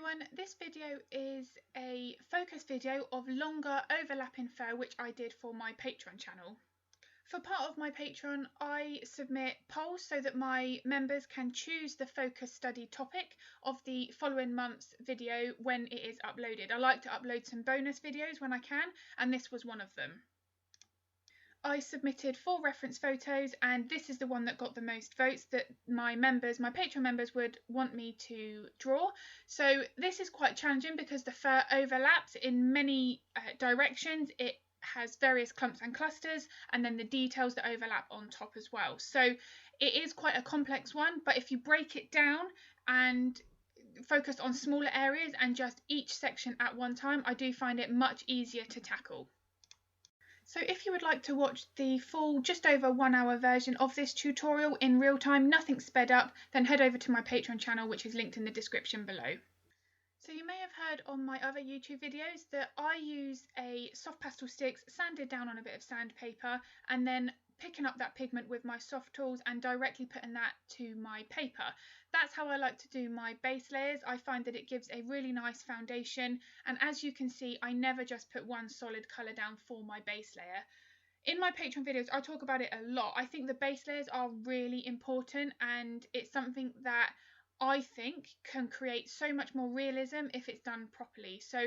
everyone, this video is a focus video of longer overlapping fur which I did for my Patreon channel. For part of my Patreon, I submit polls so that my members can choose the focus study topic of the following month's video when it is uploaded. I like to upload some bonus videos when I can, and this was one of them. I submitted 4 reference photos, and this is the one that got the most votes that my Patreon members would want me to draw. So this is quite challenging because the fur overlaps in many directions. It has various clumps and clusters, and then the details that overlap on top as well. So it is quite a complex one, but if you break it down and focus on smaller areas and just each section at one time, I do find it much easier to tackle. So if you would like to watch the full just over 1 hour version of this tutorial in real time, nothing sped up, then head over to my Patreon channel, which is linked in the description below. So you may have heard on my other YouTube videos that I use a soft pastel sticks sanded down on a bit of sandpaper and then picking up that pigment with my soft tools and directly putting that to my paper. That's how I like to do my base layers. I find that it gives a really nice foundation, and as you can see, I never just put one solid colour down for my base layer. In my Patreon videos, I talk about it a lot. I think the base layers are really important, and it's something that I think can create so much more realism if it's done properly. So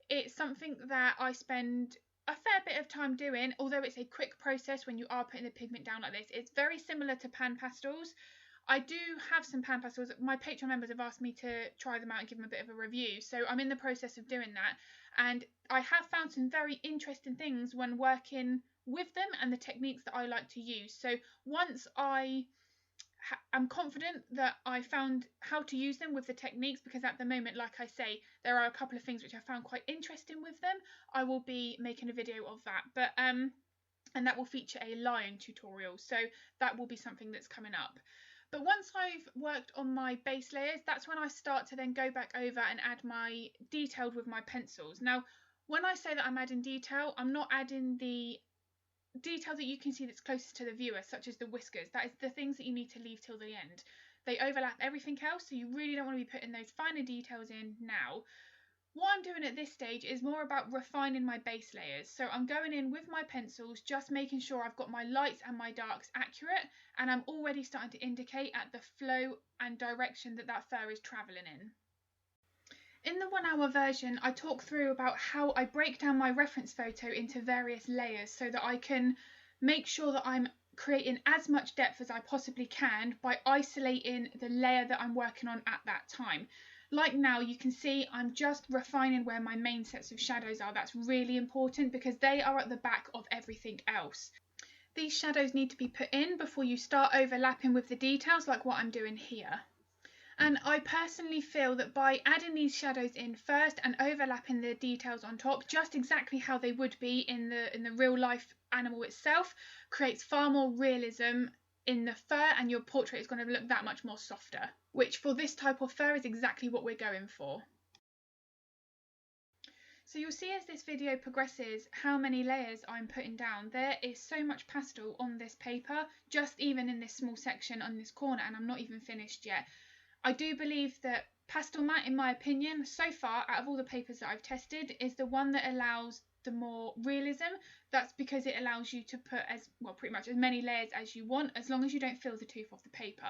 it's something that I spend a fair bit of time doing, although it's a quick process when you are putting the pigment down like this. It's very similar to pan pastels. I do have some pan pastels. My Patreon members have asked me to try them out and give them a bit of a review, so I'm in the process of doing that, and I have found some very interesting things when working with them and the techniques that I like to use. So once I'm confident that I found how to use them with the techniques, because at the moment, like I say, there are a couple of things which I found quite interesting with them. I will be making a video of that, but and that will feature a line tutorial, so that will be something that's coming up. But once I've worked on my base layers, that's when I start to then go back over and add my detail with my pencils. Now, when I say that I'm adding detail, I'm not adding the detail that you can see that's closest to the viewer, such as the whiskers. That is the things that you need to leave till the end. They overlap everything else, so you really don't want to be putting those finer details in now. What I'm doing at this stage is more about refining my base layers. So I'm going in with my pencils, just making sure I've got my lights and my darks accurate, and I'm already starting to indicate at the flow and direction that that fur is travelling in. In the 1 hour version, I talk through about how I break down my reference photo into various layers so that I can make sure that I'm creating as much depth as I possibly can by isolating the layer that I'm working on at that time. Like now, you can see I'm just refining where my main sets of shadows are. That's really important because they are at the back of everything else. These shadows need to be put in before you start overlapping with the details, like what I'm doing here. And I personally feel that by adding these shadows in first and overlapping the details on top, just exactly how they would be in the real life animal itself, creates far more realism in the fur, and your portrait is going to look that much more softer, which for this type of fur is exactly what we're going for. So you'll see as this video progresses how many layers I'm putting down. There is so much pastel on this paper, just even in this small section on this corner, and I'm not even finished yet. I do believe that Pastelmat, in my opinion, so far, out of all the papers that I've tested, is the one that allows the more realism. That's because it allows you to put pretty much as many layers as you want, as long as you don't feel the tooth off the paper.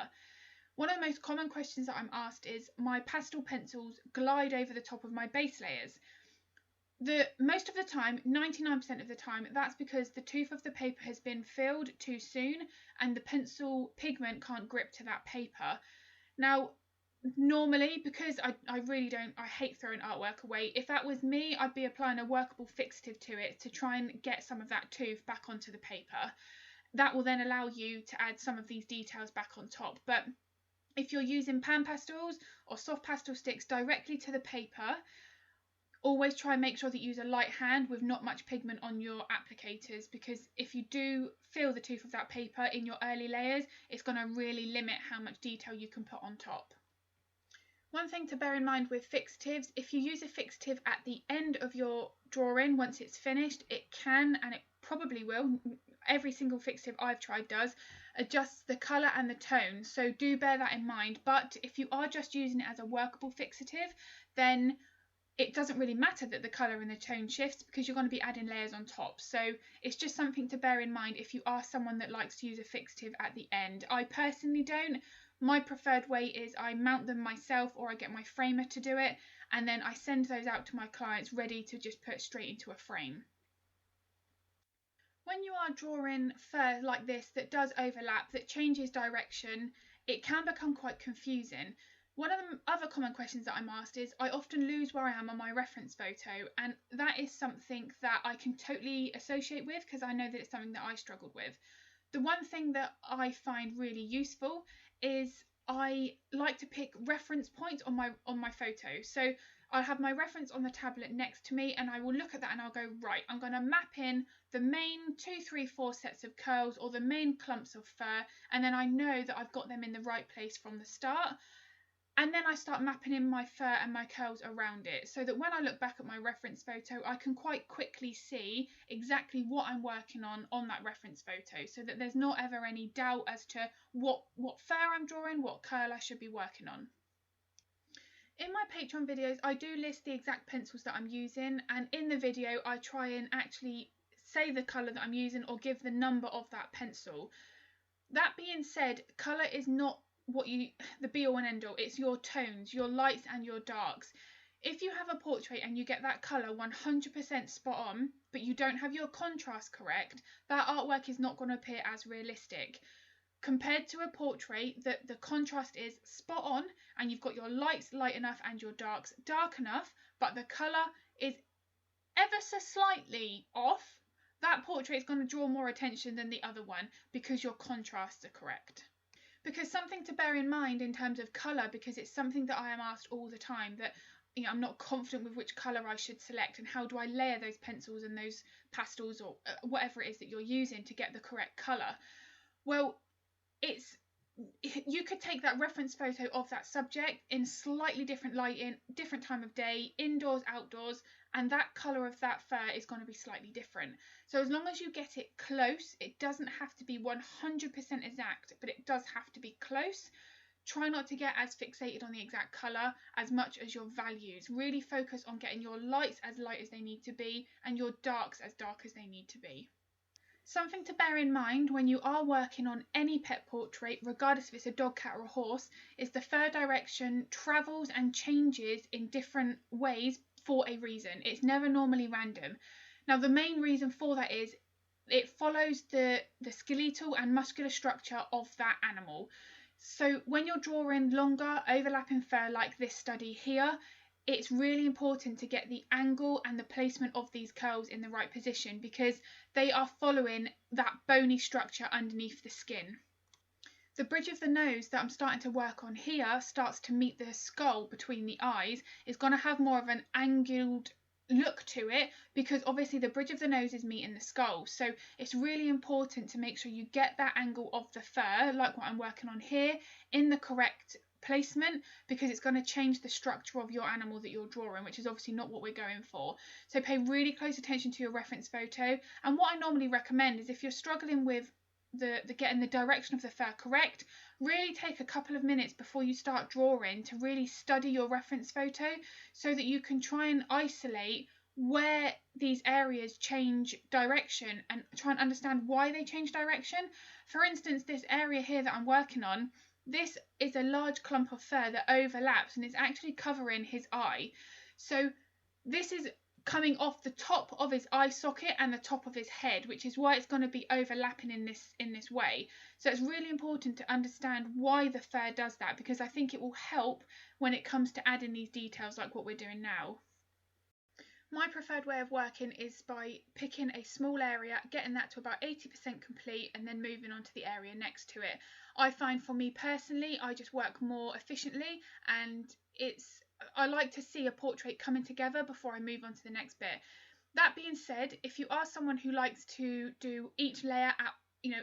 One of the most common questions that I'm asked is, my pastel pencils glide over the top of my base layers. Most of the time, 99% of the time, that's because the tooth of the paper has been filled too soon and the pencil pigment can't grip to that paper. Now, normally, because I hate throwing artwork away, if that was me, I'd be applying a workable fixative to it to try and get some of that tooth back onto the paper. That will then allow you to add some of these details back on top. But if you're using pan pastels or soft pastel sticks directly to the paper, always try and make sure that you use a light hand with not much pigment on your applicators, because if you do feel the tooth of that paper in your early layers, it's going to really limit how much detail you can put on top. One thing to bear in mind with fixatives, if you use a fixative at the end of your drawing, once it's finished, it can, and it probably will, every single fixative I've tried does, adjusts the colour and the tone. So do bear that in mind. But if you are just using it as a workable fixative, then it doesn't really matter that the colour and the tone shifts, because you're going to be adding layers on top. So it's just something to bear in mind if you are someone that likes to use a fixative at the end. I personally don't. My preferred way is I mount them myself, or I get my framer to do it, and then I send those out to my clients ready to just put straight into a frame. When you are drawing fur like this that does overlap, that changes direction, it can become quite confusing. One of the other common questions that I'm asked is, I often lose where I am on my reference photo, and that is something that I can totally associate with, because I know that it's something that I struggled with. The one thing that I find really useful is I like to pick reference points on my photo. So I'll have my reference on the tablet next to me, and I will look at that and I'll go, right, I'm going to map in the main 2, 3, 4 sets of curls, or the main clumps of fur, and then I know that I've got them in the right place from the start. And then I start mapping in my fur and my curls around it, so that when I look back at my reference photo, I can quite quickly see exactly what I'm working on that reference photo, so that there's not ever any doubt as to what fur I'm drawing, what curl I should be working on. In my Patreon videos, I do list the exact pencils that I'm using, and in the video I try and actually say the colour that I'm using, or give the number of that pencil. That being said, colour is not the be all and end all. It's your tones, your lights and your darks. If you have a portrait and you get that colour 100% spot on, but you don't have your contrast correct, that artwork is not going to appear as realistic. Compared to a portrait that the contrast is spot on, and you've got your lights light enough and your darks dark enough, but the colour is ever so slightly off, that portrait is going to draw more attention than the other one, because your contrasts are correct. Because something to bear in mind in terms of colour, because it's something that I am asked all the time, that I'm not confident with which colour I should select, and how do I layer those pencils and those pastels, or whatever it is that you're using, to get the correct colour. Well, you could take that reference photo of that subject in slightly different lighting, different time of day, indoors, outdoors, and that colour of that fur is going to be slightly different. So as long as you get it close, it doesn't have to be 100% exact, but it does have to be close. Try not to get as fixated on the exact colour as much as your values. Really focus on getting your lights as light as they need to be, and your darks as dark as they need to be. Something to bear in mind when you are working on any pet portrait, regardless if it's a dog, cat or a horse, is the fur direction travels and changes in different ways for a reason. It's never normally random. Now, the main reason for that is it follows the skeletal and muscular structure of that animal. So when you're drawing longer overlapping fur like this study here, it's really important to get the angle and the placement of these curls in the right position, because they are following that bony structure underneath the skin. The bridge of the nose that I'm starting to work on here starts to meet the skull between the eyes. It's going to have more of an angled look to it, because obviously the bridge of the nose is meeting the skull. So it's really important to make sure you get that angle of the fur, like what I'm working on here, in the correct placement, because it's going to change the structure of your animal that you're drawing, which is obviously not what we're going for. So pay really close attention to your reference photo. And what I normally recommend is, if you're struggling with the getting the direction of the fur correct, really take a couple of minutes before you start drawing to really study your reference photo, so that you can try and isolate where these areas change direction and try and understand why they change direction. For instance, this area here that I'm working on, this is a large clump of fur that overlaps, and it's actually covering his eye. So this is coming off the top of his eye socket and the top of his head, which is why it's going to be overlapping in this way. So it's really important to understand why the fur does that, because I think it will help when it comes to adding these details like what we're doing now. My preferred way of working is by picking a small area, getting that to about 80% complete, and then moving on to the area next to it. I find for me personally, I just work more efficiently, and I like to see a portrait coming together before I move on to the next bit. That being said, if you are someone who likes to do each layer at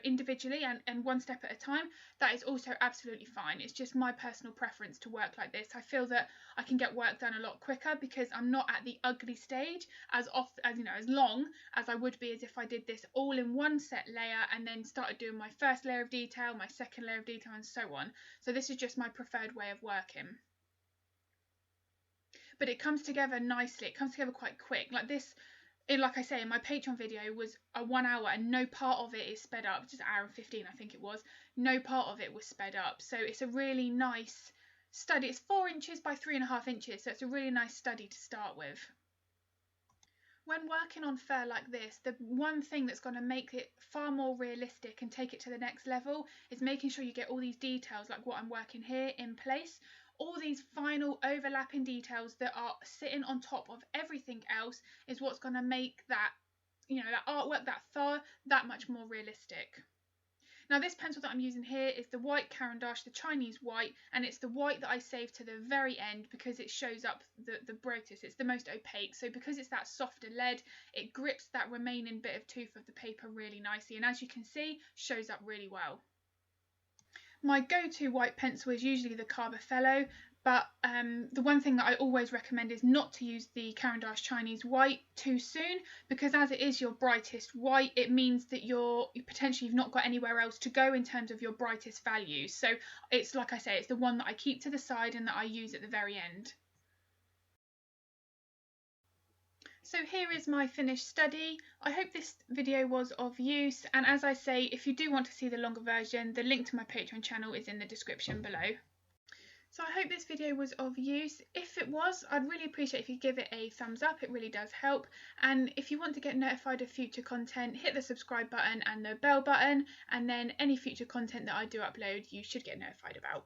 individually and one step at a time, that is also absolutely fine. It's just my personal preference to work like this. I feel that I can get work done a lot quicker because I'm not at the ugly stage as often as long as I would be as if I did this all in one set layer and then started doing my first layer of detail, my second layer of detail, and so on. So this is just my preferred way of working. But it comes together nicely. It comes together quite quick. Like I say, in my Patreon video was a 1 hour and no part of it is sped up, just an hour and 15 I think it was. No part of it was sped up. So it's a really nice study. It's 4 inches by 3.5 inches, so it's a really nice study to start with. When working on fur like this, the one thing that's going to make it far more realistic and take it to the next level is making sure you get all these details, like what I'm working here, in place. All these final overlapping details that are sitting on top of everything else is what's going to make that, that artwork, that fur, that much more realistic. Now this pencil that I'm using here is the white Caran, the Chinese white, and it's the white that I saved to the very end because it shows up the brightest. It's the most opaque, so because it's that softer lead, it grips that remaining bit of tooth of the paper really nicely, and as you can see, shows up really well. My go-to white pencil is usually the Carbothello, but the one thing that I always recommend is not to use the Caran Chinese white too soon, because as it is your brightest white, it means that you've not got anywhere else to go in terms of your brightest values. So it's, like I say, it's the one that I keep to the side and that I use at the very end. So here is my finished study. I hope this video was of use, and as I say, if you do want to see the longer version, the link to my Patreon channel is in the description below. So I hope this video was of use. If it was, I'd really appreciate if you give it a thumbs up, it really does help. And if you want to get notified of future content, hit the subscribe button and the bell button, and then any future content that I do upload you should get notified about.